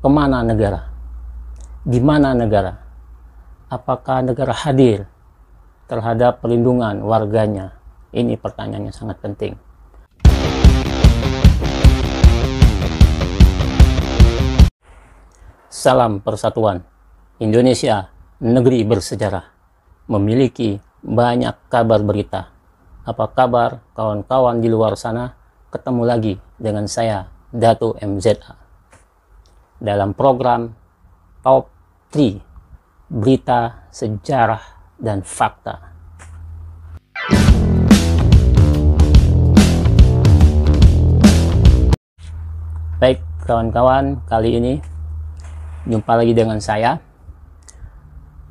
kemana negara? Di mana negara? Apakah negara hadir terhadap perlindungan warganya? Ini pertanyaan yang sangat penting. Salam persatuan. Indonesia, negeri bersejarah, memiliki banyak kabar berita. Apa kabar kawan-kawan di luar sana? Ketemu lagi dengan saya, Dato MZA, dalam program Top 3 Berita Sejarah dan Fakta. Baik kawan-kawan, kali ini jumpa lagi dengan saya.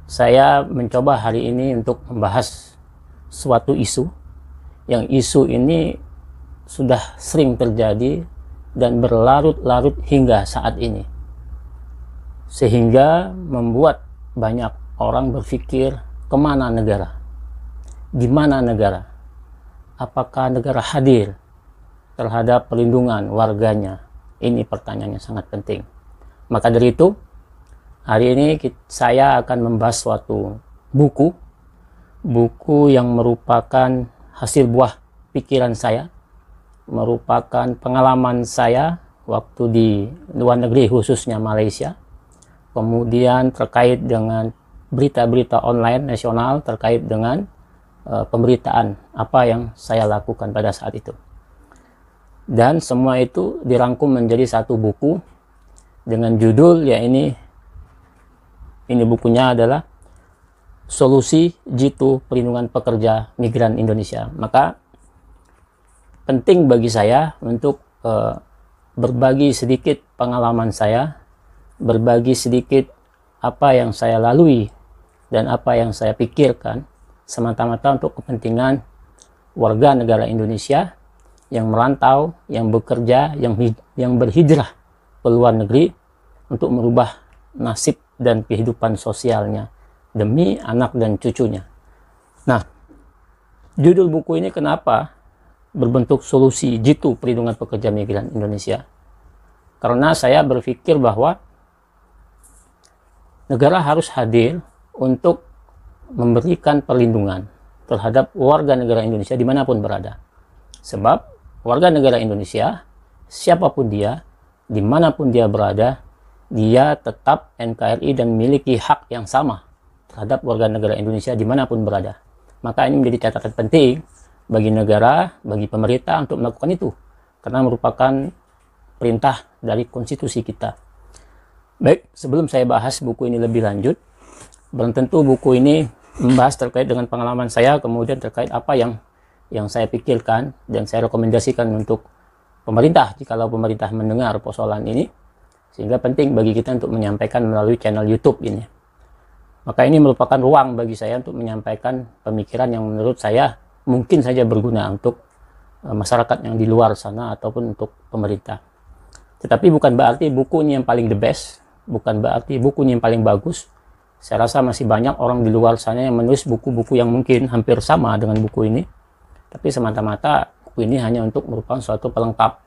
Saya mencoba hari ini untuk membahas suatu isu yang ini sudah sering terjadi dan berlarut-larut hingga saat ini, sehingga membuat banyak orang berpikir, kemana negara? Di mana negara? Apakah negara hadir terhadap perlindungan warganya? Ini pertanyaan yang sangat penting. Maka dari itu, hari ini saya akan membahas suatu buku yang merupakan hasil buah pikiran saya, merupakan pengalaman saya waktu di luar negeri, khususnya Malaysia, kemudian terkait dengan berita-berita online nasional terkait dengan pemberitaan apa yang saya lakukan pada saat itu. Dan semua itu dirangkum menjadi satu buku dengan judul, ya ini bukunya adalah Solusi Jitu Perlindungan Pekerja Migran Indonesia. Maka penting bagi saya untuk berbagi sedikit pengalaman saya, berbagi sedikit apa yang saya lalui dan apa yang saya pikirkan, semata-mata untuk kepentingan warga negara Indonesia yang merantau, yang bekerja, yang berhijrah ke luar negeri untuk merubah nasib dan kehidupan sosialnya demi anak dan cucunya. Nah, judul buku ini kenapa berbentuk Solusi Jitu Perlindungan Pekerja Migran Indonesia? Karena saya berpikir bahwa negara harus hadir untuk memberikan perlindungan terhadap warga negara Indonesia dimanapun berada. Sebab warga negara Indonesia, siapapun dia, dimanapun dia berada, dia tetap NKRI dan memiliki hak yang sama terhadap warga negara Indonesia dimanapun berada. Maka ini menjadi catatan penting bagi negara, bagi pemerintah untuk melakukan itu, karena merupakan perintah dari konstitusi kita. Baik, sebelum saya bahas buku ini lebih lanjut, belum tentu buku ini membahas terkait dengan pengalaman saya, kemudian terkait apa yang saya pikirkan dan saya rekomendasikan untuk pemerintah jikalau pemerintah mendengar persoalan ini, sehingga penting bagi kita untuk menyampaikan melalui channel YouTube ini. Maka ini merupakan ruang bagi saya untuk menyampaikan pemikiran yang menurut saya mungkin saja berguna untuk masyarakat yang di luar sana ataupun untuk pemerintah. Tetapi bukan berarti bukunya yang paling the best, bukan berarti bukunya yang paling bagus. Saya rasa masih banyak orang di luar sana yang menulis buku-buku yang mungkin hampir sama dengan buku ini, tapi semata-mata buku ini hanya untuk merupakan suatu pelengkap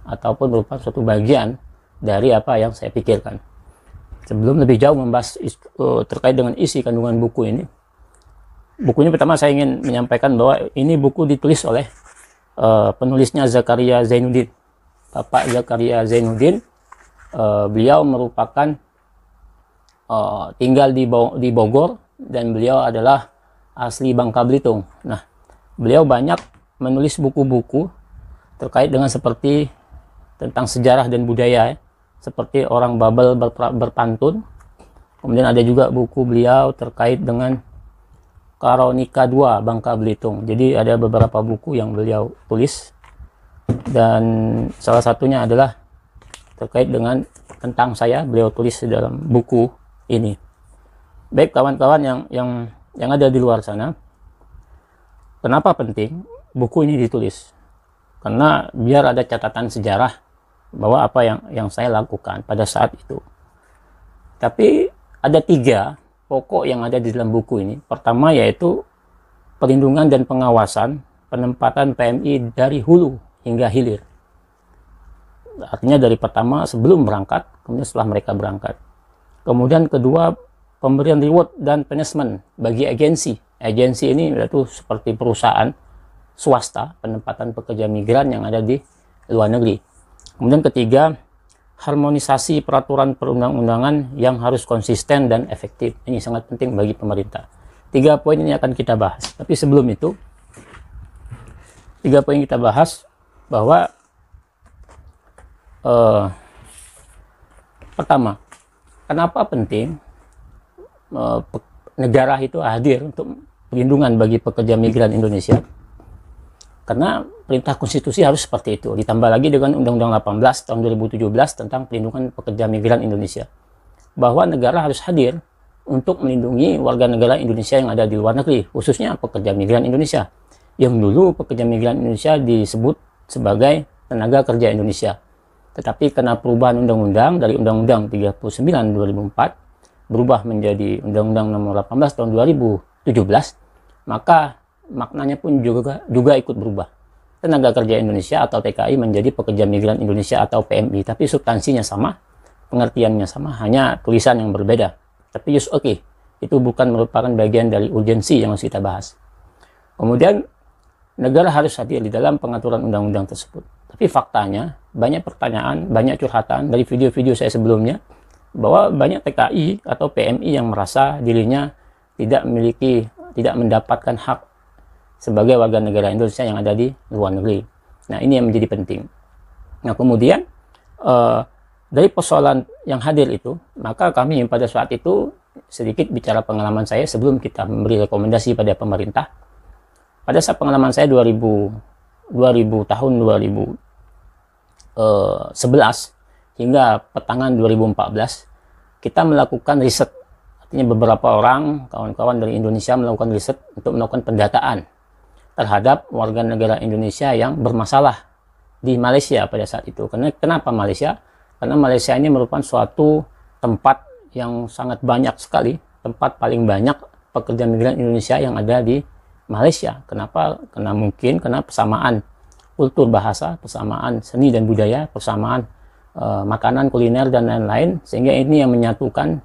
ataupun merupakan suatu bagian dari apa yang saya pikirkan. Sebelum lebih jauh membahas terkait dengan isi kandungan buku ini, bukunya pertama saya ingin menyampaikan bahwa ini buku ditulis oleh penulisnya Zakaria Zainuddin, Bapak Zakaria Zainuddin. Beliau merupakan tinggal di Bogor dan beliau adalah asli Bangka Belitung. Nah, beliau banyak menulis buku-buku terkait dengan seperti tentang sejarah dan budaya, seperti Orang Babel Berpantun. Kemudian ada juga buku beliau terkait dengan Karonika II Bangka Belitung. Jadi ada beberapa buku yang beliau tulis, dan salah satunya adalah terkait dengan tentang saya, beliau tulis di dalam buku ini. Baik kawan-kawan yang ada di luar sana, kenapa penting buku ini ditulis? Karena biar ada catatan sejarah bahwa apa yang saya lakukan pada saat itu. Tapi ada 3 pokok yang ada di dalam buku ini. Pertama yaitu perlindungan dan pengawasan penempatan PMI dari hulu hingga hilir. Artinya dari pertama sebelum berangkat, kemudian setelah mereka berangkat. Kemudian kedua, pemberian reward dan punishment bagi agensi. Agensi ini yaitu seperti perusahaan swasta penempatan pekerja migran yang ada di luar negeri. Kemudian ketiga, harmonisasi peraturan perundang-undangan yang harus konsisten dan efektif. Ini sangat penting bagi pemerintah. 3 poin ini akan kita bahas. Tapi sebelum itu, 3 poin kita bahas bahwa pertama, kenapa penting negara itu hadir untuk perlindungan bagi pekerja migran Indonesia? Karena perintah konstitusi harus seperti itu. Ditambah lagi dengan Undang-Undang 18 tahun 2017 tentang perlindungan pekerja migran Indonesia. Bahwa negara harus hadir untuk melindungi warga negara Indonesia yang ada di luar negeri, khususnya pekerja migran Indonesia. Yang dulu pekerja migran Indonesia disebut sebagai tenaga kerja Indonesia. Tetapi karena perubahan undang-undang dari Undang-Undang 39 2004 berubah menjadi Undang-Undang nomor 18 tahun 2017, maka maknanya pun juga ikut berubah. Tenaga kerja Indonesia atau TKI menjadi pekerja migran Indonesia atau PMI, tapi substansinya sama, pengertiannya sama, hanya tulisan yang berbeda. Tapi itu bukan merupakan bagian dari urgensi yang harus kita bahas. Kemudian negara harus hadir di dalam pengaturan undang-undang tersebut. Tapi faktanya banyak pertanyaan, banyak curhatan dari video-video saya sebelumnya bahwa banyak TKI atau PMI yang merasa dirinya tidak mendapatkan hak sebagai warga negara Indonesia yang ada di luar negeri. Nah, ini yang menjadi penting. Nah, kemudian dari persoalan yang hadir itu, maka kami pada saat itu sedikit bicara pengalaman saya sebelum kita memberi rekomendasi pada pemerintah. Pada saat pengalaman saya 2011 hingga pertengahan 2014, kita melakukan riset. Artinya beberapa orang, kawan-kawan dari Indonesia melakukan riset untuk melakukan pendataan terhadap warga negara Indonesia yang bermasalah di Malaysia pada saat itu. Kenapa Malaysia? Karena Malaysia ini merupakan suatu tempat yang sangat banyak sekali, tempat paling banyak pekerja migran Indonesia yang ada di Malaysia. Kenapa? Karena persamaan kultur bahasa, persamaan seni dan budaya, persamaan makanan, kuliner, dan lain-lain, sehingga ini yang menyatukan,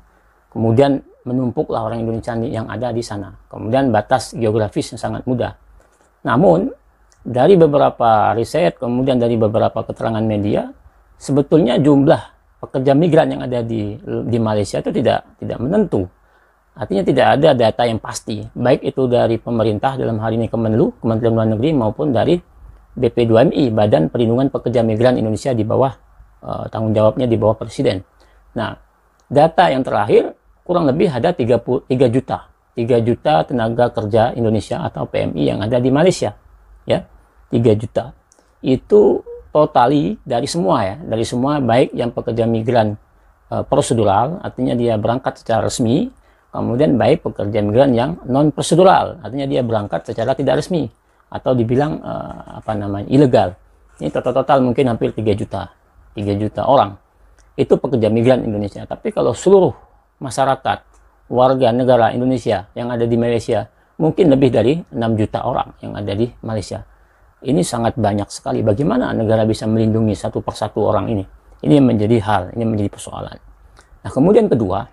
kemudian menumpuklah orang Indonesia yang ada di sana. Kemudian batas geografis yang sangat mudah. Namun, dari beberapa riset, kemudian dari beberapa keterangan media, sebetulnya jumlah pekerja migran yang ada di Malaysia itu tidak menentu. Artinya tidak ada data yang pasti, baik itu dari pemerintah dalam hal ini Kemenlu, Kementerian Luar Negeri, maupun dari BP2MI, Badan Perlindungan Pekerja Migran Indonesia di bawah tanggung jawabnya di bawah Presiden. Nah, data yang terakhir kurang lebih ada 3 juta tenaga kerja Indonesia atau PMI yang ada di Malaysia, ya, 3 juta. Itu totali dari semua baik yang pekerja migran prosedural, artinya dia berangkat secara resmi, kemudian baik pekerja migran yang non prosedural, artinya dia berangkat secara tidak resmi atau dibilang ilegal. Ini total mungkin hampir 3 juta orang. Itu pekerja migran Indonesia. Tapi kalau seluruh masyarakat warga negara Indonesia yang ada di Malaysia, mungkin lebih dari 6 juta orang yang ada di Malaysia. Ini sangat banyak sekali. Bagaimana negara bisa melindungi satu persatu orang ini? Ini menjadi ini menjadi persoalan. Nah, kemudian kedua,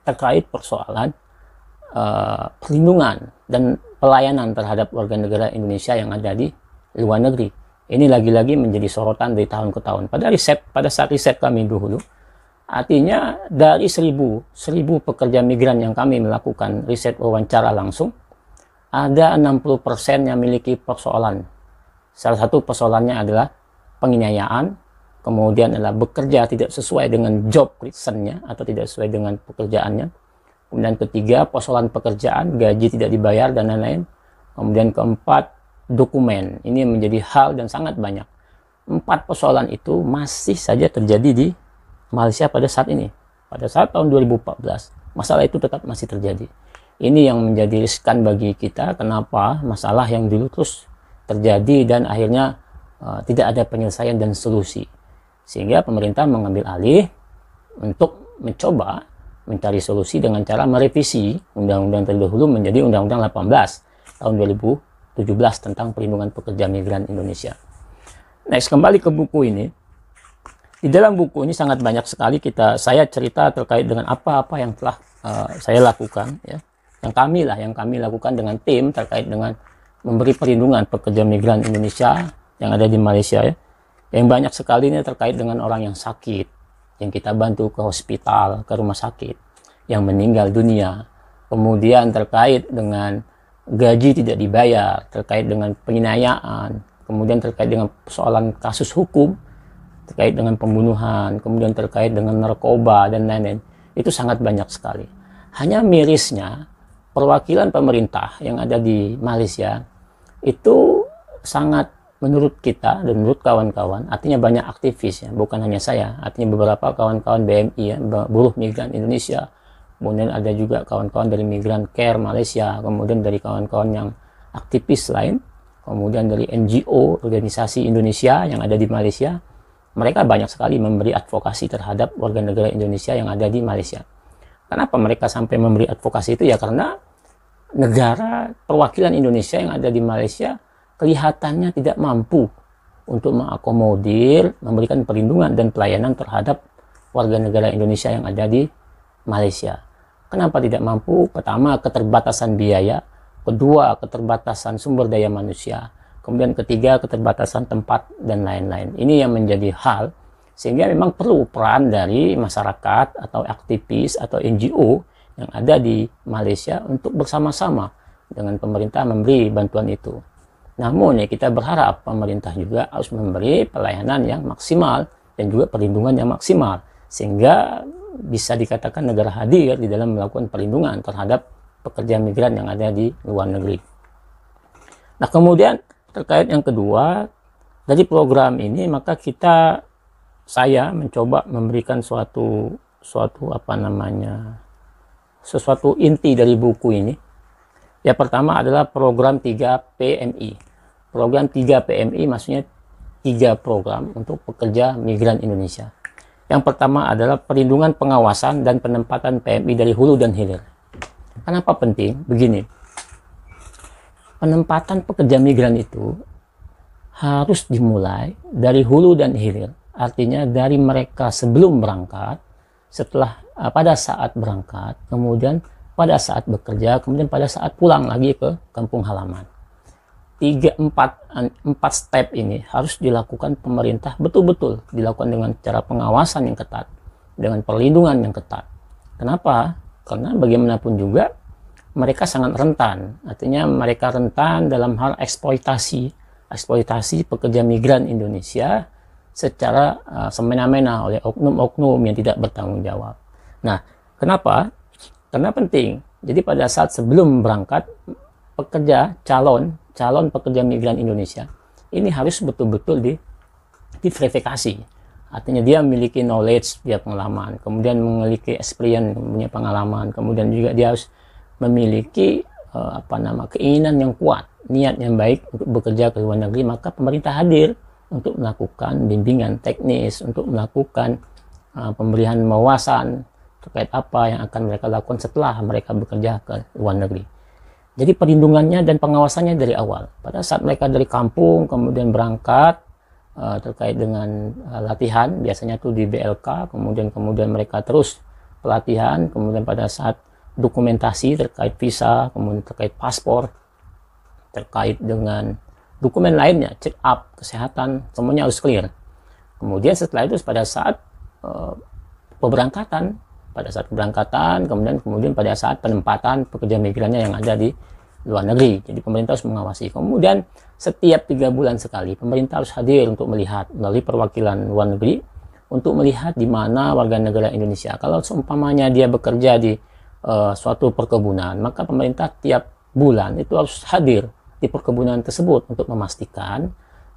terkait persoalan perlindungan dan pelayanan terhadap warga negara Indonesia yang ada di luar negeri. Ini lagi-lagi menjadi sorotan dari tahun ke tahun. Pada saat riset kami dulu, artinya dari 1000 pekerja migran yang kami melakukan riset wawancara langsung, ada 60% yang memiliki persoalan. Salah satu persoalannya adalah penganiayaan, kemudian adalah bekerja tidak sesuai dengan job reason-nya atau tidak sesuai dengan pekerjaannya. Kemudian ketiga, persoalan pekerjaan, gaji tidak dibayar, dan lain-lain. Kemudian keempat, dokumen. Ini menjadi hal dan sangat banyak. 4 persoalan itu masih saja terjadi di Malaysia pada saat ini. Pada saat tahun 2014, masalah itu tetap masih terjadi. Ini yang menjadi riskan bagi kita. Kenapa masalah yang dulu terus terjadi dan akhirnya tidak ada penyelesaian dan solusi. Sehingga pemerintah mengambil alih untuk mencoba mencari solusi dengan cara merevisi undang-undang terdahulu menjadi Undang-Undang 18 tahun 2017 tentang perlindungan pekerja migran Indonesia. Next, kembali ke buku ini. Di dalam buku ini sangat banyak sekali saya cerita terkait dengan apa-apa yang telah saya lakukan, ya, yang kami lakukan dengan tim terkait dengan memberi perlindungan pekerja migran Indonesia yang ada di Malaysia, ya. Yang banyak sekali ini terkait dengan orang yang sakit, yang kita bantu ke hospital, ke rumah sakit, yang meninggal dunia, kemudian terkait dengan gaji tidak dibayar, terkait dengan penganiayaan, kemudian terkait dengan persoalan kasus hukum, terkait dengan pembunuhan, kemudian terkait dengan narkoba, dan lain-lain. Itu sangat banyak sekali. Hanya mirisnya, perwakilan pemerintah yang ada di Malaysia itu sangat, menurut kita dan menurut kawan-kawan, artinya banyak aktivis, ya, bukan hanya saya, artinya beberapa kawan-kawan BMI, ya, buruh migran Indonesia, kemudian ada juga kawan-kawan dari Migran Care Malaysia, kemudian dari kawan-kawan yang aktivis lain, kemudian dari NGO, organisasi Indonesia yang ada di Malaysia. Mereka banyak sekali memberi advokasi terhadap warga negara Indonesia yang ada di Malaysia. Kenapa mereka sampai memberi advokasi itu? Ya karena negara perwakilan Indonesia yang ada di Malaysia kelihatannya tidak mampu untuk mengakomodir, memberikan perlindungan dan pelayanan terhadap warga negara Indonesia yang ada di Malaysia. Kenapa tidak mampu? Pertama, keterbatasan biaya. Kedua, keterbatasan sumber daya manusia. Kemudian ketiga, keterbatasan tempat dan lain-lain. Ini yang menjadi hal sehingga memang perlu peran dari masyarakat atau aktivis atau NGO yang ada di Malaysia untuk bersama-sama dengan pemerintah memberi bantuan itu. Namun ya kita berharap pemerintah juga harus memberi pelayanan yang maksimal dan juga perlindungan yang maksimal sehingga bisa dikatakan negara hadir di dalam melakukan perlindungan terhadap pekerja migran yang ada di luar negeri. Nah, kemudian terkait yang kedua, dari program ini maka saya mencoba memberikan suatu inti dari buku ini. Yang pertama adalah program 3PMI. Program 3PMI maksudnya 3 program untuk pekerja migran Indonesia. Yang pertama adalah perlindungan, pengawasan, dan penempatan PMI dari hulu dan hilir. Kenapa penting? Begini. Penempatan pekerja migran itu harus dimulai dari hulu dan hilir. Artinya dari mereka sebelum berangkat, pada saat berangkat, kemudian pada saat bekerja, kemudian pada saat pulang lagi ke kampung halaman. 4 step ini harus dilakukan pemerintah, betul-betul dilakukan dengan cara pengawasan yang ketat, dengan perlindungan yang ketat. Kenapa? Karena bagaimanapun juga mereka sangat rentan, artinya mereka rentan dalam hal eksploitasi pekerja migran Indonesia secara semena-mena oleh oknum-oknum yang tidak bertanggung jawab. Nah, kenapa? Karena penting. Jadi pada saat sebelum berangkat, calon pekerja migran Indonesia ini harus betul-betul diverifikasi. Artinya dia memiliki knowledge, dia pengalaman, kemudian memiliki experience, punya pengalaman, kemudian juga dia harus memiliki keinginan yang kuat, niat yang baik untuk bekerja ke luar negeri. Maka pemerintah hadir untuk melakukan bimbingan teknis, untuk melakukan pemberian wawasan terkait apa yang akan mereka lakukan setelah mereka bekerja ke luar negeri. Jadi perlindungannya dan pengawasannya dari awal. Pada saat mereka dari kampung kemudian berangkat terkait dengan latihan, biasanya tuh di BLK, kemudian mereka terus pelatihan, kemudian pada saat dokumentasi terkait visa, kemudian terkait paspor, terkait dengan dokumen lainnya, check up, kesehatan, semuanya harus clear. Kemudian setelah itu pada saat keberangkatan, kemudian pada saat penempatan pekerja migrannya yang ada di luar negeri. Jadi pemerintah harus mengawasi. Kemudian setiap 3 bulan sekali pemerintah harus hadir untuk melihat melalui perwakilan luar negeri untuk melihat di mana warga negara Indonesia. Kalau seumpamanya dia bekerja di suatu perkebunan, maka pemerintah tiap bulan itu harus hadir di perkebunan tersebut untuk memastikan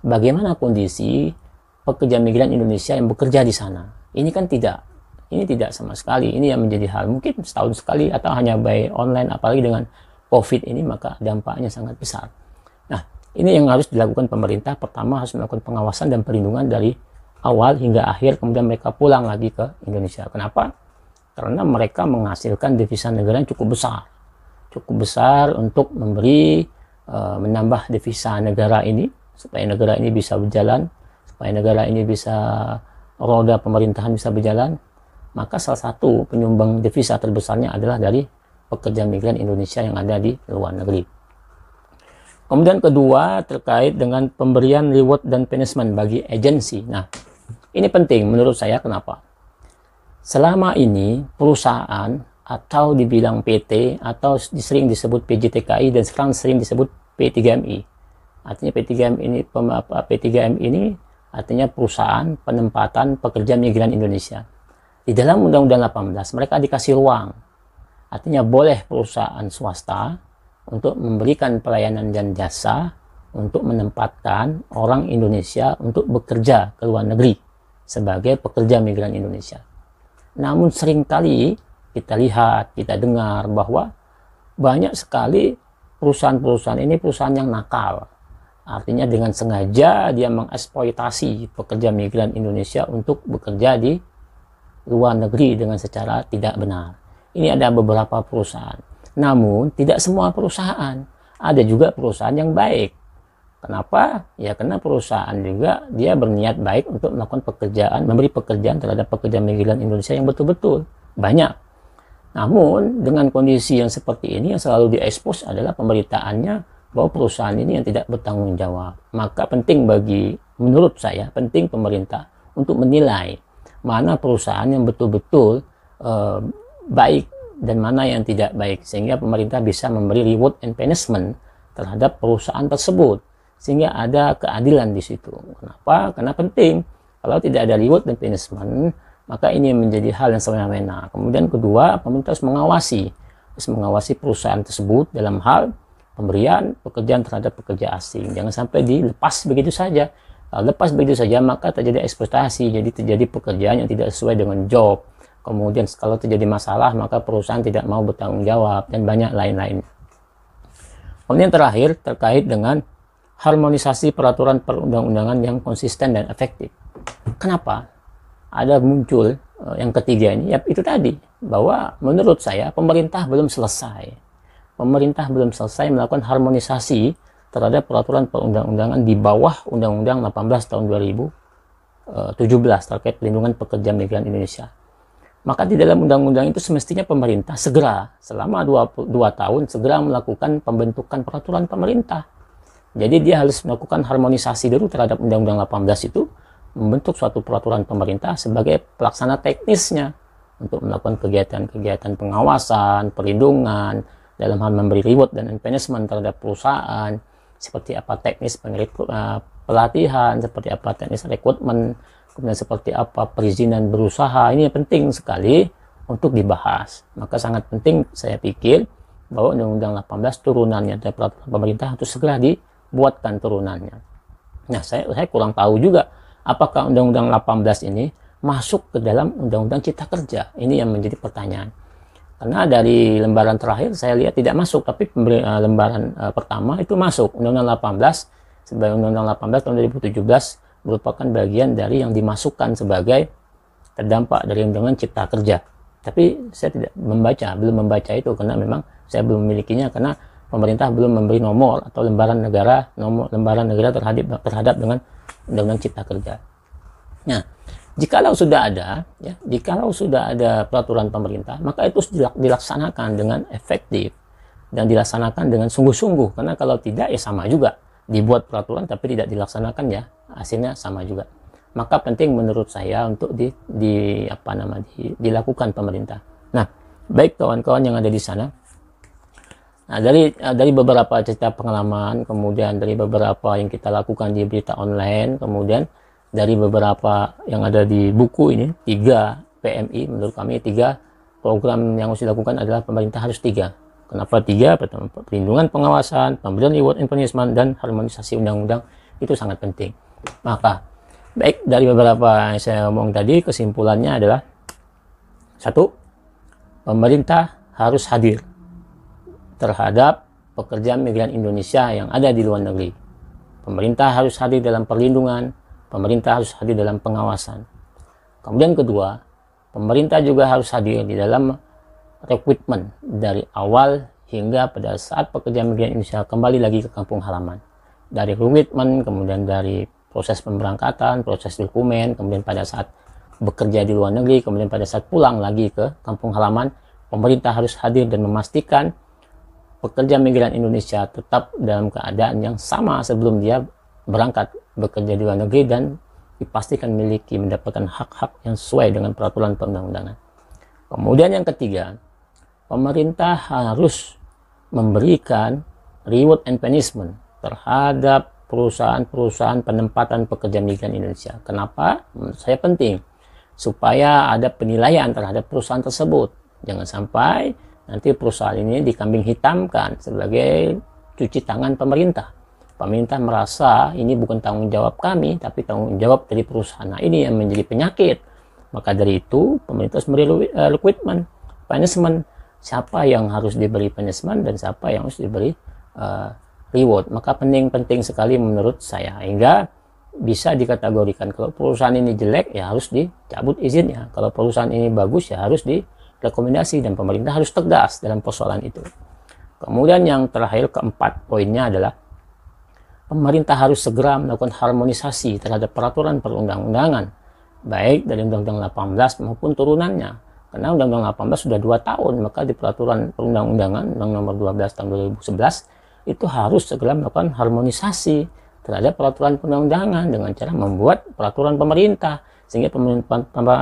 bagaimana kondisi pekerja migran Indonesia yang bekerja di sana. Ini tidak sama sekali. Ini yang menjadi hal mungkin setahun sekali atau hanya by online, apalagi dengan COVID ini, maka dampaknya sangat besar. Nah, ini yang harus dilakukan pemerintah. Pertama harus melakukan pengawasan dan perlindungan dari awal hingga akhir, kemudian mereka pulang lagi ke Indonesia. Kenapa? Karena mereka menghasilkan devisa negara yang cukup besar untuk menambah devisa negara ini, supaya negara ini bisa berjalan, supaya negara ini bisa roda pemerintahan bisa berjalan, maka salah satu penyumbang devisa terbesarnya adalah dari pekerja migran Indonesia yang ada di luar negeri. Kemudian kedua, terkait dengan pemberian reward dan punishment bagi agensi. Nah, ini penting menurut saya. Kenapa? Selama ini perusahaan atau dibilang PT atau sering disebut PJTKI dan sekarang sering disebut P3MI. Artinya P3M ini artinya perusahaan penempatan pekerja migran Indonesia. Di dalam Undang-Undang 18 mereka dikasih ruang. Artinya boleh perusahaan swasta untuk memberikan pelayanan dan jasa untuk menempatkan orang Indonesia untuk bekerja ke luar negeri sebagai pekerja migran Indonesia. Namun seringkali kita lihat, kita dengar bahwa banyak sekali perusahaan-perusahaan ini perusahaan yang nakal. Artinya dengan sengaja dia mengeksploitasi pekerja migran Indonesia untuk bekerja di luar negeri dengan secara tidak benar. Ini ada beberapa perusahaan. Namun tidak semua perusahaan. Ada juga perusahaan yang baik. Kenapa? Ya karena perusahaan juga dia berniat baik untuk melakukan pekerjaan, memberi pekerjaan terhadap pekerja migran Indonesia yang betul-betul banyak. Namun dengan kondisi yang seperti ini yang selalu diekspos adalah pemberitaannya bahwa perusahaan ini yang tidak bertanggung jawab. Maka penting menurut saya, penting pemerintah untuk menilai mana perusahaan yang betul-betul baik dan mana yang tidak baik, sehingga pemerintah bisa memberi reward and punishment terhadap perusahaan tersebut, sehingga ada keadilan di situ. Kenapa? Karena penting. Kalau tidak ada reward dan punishment, maka ini menjadi hal yang semena-mena. Kemudian kedua, pemerintah harus mengawasi perusahaan tersebut dalam hal pemberian pekerjaan terhadap pekerja asing. Jangan sampai dilepas begitu saja. Kalau lepas begitu saja, maka terjadi eksploitasi, jadi terjadi pekerjaan yang tidak sesuai dengan job. Kemudian kalau terjadi masalah, maka perusahaan tidak mau bertanggung jawab, dan banyak lain-lain. Kemudian terakhir, terkait dengan harmonisasi peraturan perundang-undangan yang konsisten dan efektif. Kenapa ada muncul yang ketiga ini? Ya itu tadi, bahwa menurut saya pemerintah belum selesai. Pemerintah belum selesai melakukan harmonisasi terhadap peraturan perundang-undangan di bawah Undang-Undang 18 tahun 2017 terkait pelindungan pekerja migran Indonesia. Maka di dalam undang-undang itu semestinya pemerintah segera selama 2 tahun segera melakukan pembentukan peraturan pemerintah. Jadi dia harus melakukan harmonisasi dulu terhadap Undang-Undang 18 itu, membentuk suatu peraturan pemerintah sebagai pelaksana teknisnya untuk melakukan kegiatan-kegiatan pengawasan, perlindungan, dalam hal memberi reward dan punishment terhadap perusahaan, seperti apa teknis pelatihan, seperti apa teknis rekrutmen, kemudian seperti apa perizinan berusaha. Ini penting sekali untuk dibahas. Maka sangat penting saya pikir bahwa Undang-Undang 18 turunannya dari peraturan pemerintah harus segera dibuatkan turunannya. Nah, saya kurang tahu juga apakah Undang-Undang 18 ini masuk ke dalam Undang-Undang Cipta Kerja. Ini yang menjadi pertanyaan. Karena dari lembaran terakhir saya lihat tidak masuk, tapi lembaran pertama itu masuk. Undang-Undang 18 sebagai Undang-Undang 18 tahun 2017 merupakan bagian dari yang dimasukkan sebagai terdampak dari Undang-Undang Cipta Kerja. Tapi saya belum membaca itu karena memang saya belum memilikinya, karena pemerintah belum memberi nomor atau lembaran negara terhadap dengan Undang-Undang Cipta Kerja. Nah, jikalau sudah ada peraturan pemerintah, maka itu dilaksanakan dengan efektif dan dilaksanakan dengan sungguh-sungguh. Karena kalau tidak, ya sama juga. Dibuat peraturan tapi tidak dilaksanakan, ya hasilnya sama juga. Maka penting menurut saya untuk dilakukan pemerintah. Nah, baik kawan-kawan yang ada di sana. Nah, dari beberapa cerita pengalaman, kemudian dari beberapa yang kita lakukan di berita online, kemudian dari beberapa yang ada di buku ini, 3 PMI, menurut kami 3 program yang harus dilakukan adalah pemerintah harus 3. Kenapa 3? Pertama, perlindungan, pengawasan, pemberian reward and punishment, dan harmonisasi undang-undang itu sangat penting. Maka, baik dari beberapa yang saya omong tadi, kesimpulannya adalah 1. Pemerintah harus hadir terhadap pekerja migran Indonesia yang ada di luar negeri. Pemerintah harus hadir dalam perlindungan, pemerintah harus hadir dalam pengawasan. Kemudian kedua, pemerintah juga harus hadir di dalam rekrutmen dari awal hingga pada saat pekerja migran Indonesia kembali lagi ke kampung halaman. Dari rekrutmen, kemudian dari proses pemberangkatan, proses dokumen, kemudian pada saat bekerja di luar negeri, kemudian pada saat pulang lagi ke kampung halaman, pemerintah harus hadir dan memastikan pekerja migran Indonesia tetap dalam keadaan yang sama sebelum dia berangkat bekerja di luar negeri dan dipastikan mendapatkan hak-hak yang sesuai dengan peraturan perundang-undangan. Kemudian yang ketiga, pemerintah harus memberikan reward and punishment terhadap perusahaan-perusahaan penempatan pekerja migran Indonesia. Kenapa? Menurut saya penting supaya ada penilaian terhadap perusahaan tersebut. Jangan sampai nanti perusahaan ini dikambing hitamkan sebagai cuci tangan pemerintah. Pemerintah merasa ini bukan tanggung jawab kami, tapi tanggung jawab dari perusahaan. Nah, ini yang menjadi penyakit. Maka dari itu, pemerintah harus memberi punishment. Siapa yang harus diberi punishment dan siapa yang harus diberi reward. Maka penting sekali menurut saya, hingga bisa dikategorikan kalau perusahaan ini jelek ya harus dicabut izinnya, kalau perusahaan ini bagus ya harus direkomendasi, dan pemerintah harus tegas dalam persoalan itu. Kemudian yang terakhir, keempat poinnya adalah pemerintah harus segera melakukan harmonisasi terhadap peraturan perundang-undangan baik dari Undang-Undang 18 maupun turunannya, karena Undang-Undang 18 sudah 2 tahun, maka di peraturan perundang-undangan Undang Nomor 12 tahun 2011 itu harus segera melakukan harmonisasi terhadap peraturan perundang-undangan dengan cara membuat peraturan pemerintah, sehingga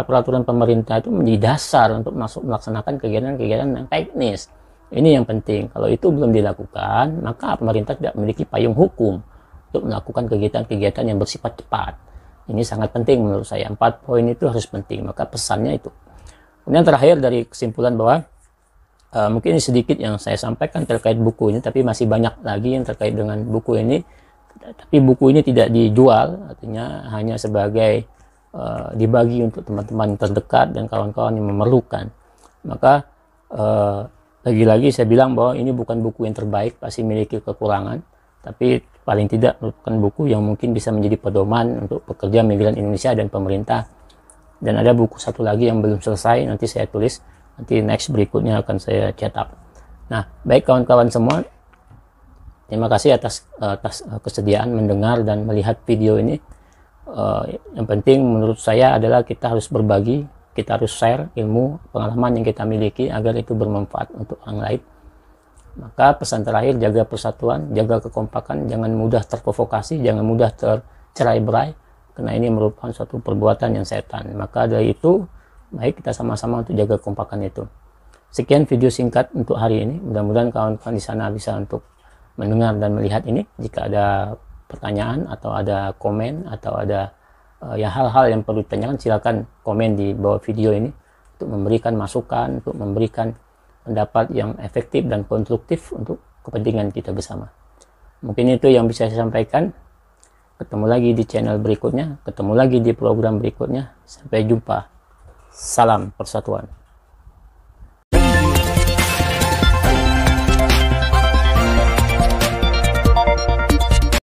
peraturan pemerintah itu menjadi dasar untuk melaksanakan kegiatan-kegiatan yang teknis. Ini yang penting. Kalau itu belum dilakukan, maka pemerintah tidak memiliki payung hukum untuk melakukan kegiatan-kegiatan yang bersifat cepat. Ini sangat penting menurut saya. 4 poin itu harus penting, maka pesannya itu. Kemudian terakhir dari kesimpulan bahwa mungkin ini sedikit yang saya sampaikan terkait buku ini, tapi masih banyak lagi yang terkait dengan buku ini. Tapi buku ini tidak dijual, artinya hanya sebagai dibagi untuk teman-teman terdekat dan kawan-kawan yang memerlukan. Maka lagi-lagi saya bilang bahwa ini bukan buku yang terbaik, pasti memiliki kekurangan, tapi paling tidak merupakan buku yang mungkin bisa menjadi pedoman untuk pekerja migran Indonesia dan pemerintah. Dan ada buku satu lagi yang belum selesai, nanti saya tulis. Nanti next berikutnya akan saya cetak. Nah, baik kawan-kawan semua, terima kasih atas kesediaan mendengar dan melihat video ini. Yang penting menurut saya adalah kita harus berbagi, kita harus share ilmu, pengalaman yang kita miliki agar itu bermanfaat untuk orang lain. Maka pesan terakhir, jaga persatuan, jaga kekompakan, jangan mudah terprovokasi, jangan mudah tercerai-berai, karena ini merupakan suatu perbuatan yang setan. Maka dari itu, baik kita sama-sama untuk jaga kekompakan itu. Sekian video singkat untuk hari ini. Mudah-mudahan kawan-kawan di sana bisa untuk mendengar dan melihat ini. Jika ada pertanyaan atau ada komen atau ada hal-hal yang perlu ditanyakan, silakan komen di bawah video ini untuk memberikan masukan, untuk memberikan pendapat yang efektif dan konstruktif untuk kepentingan kita bersama. Mungkin itu yang bisa saya sampaikan. Ketemu lagi di channel berikutnya, ketemu lagi di program berikutnya. Sampai jumpa. Salam persatuan.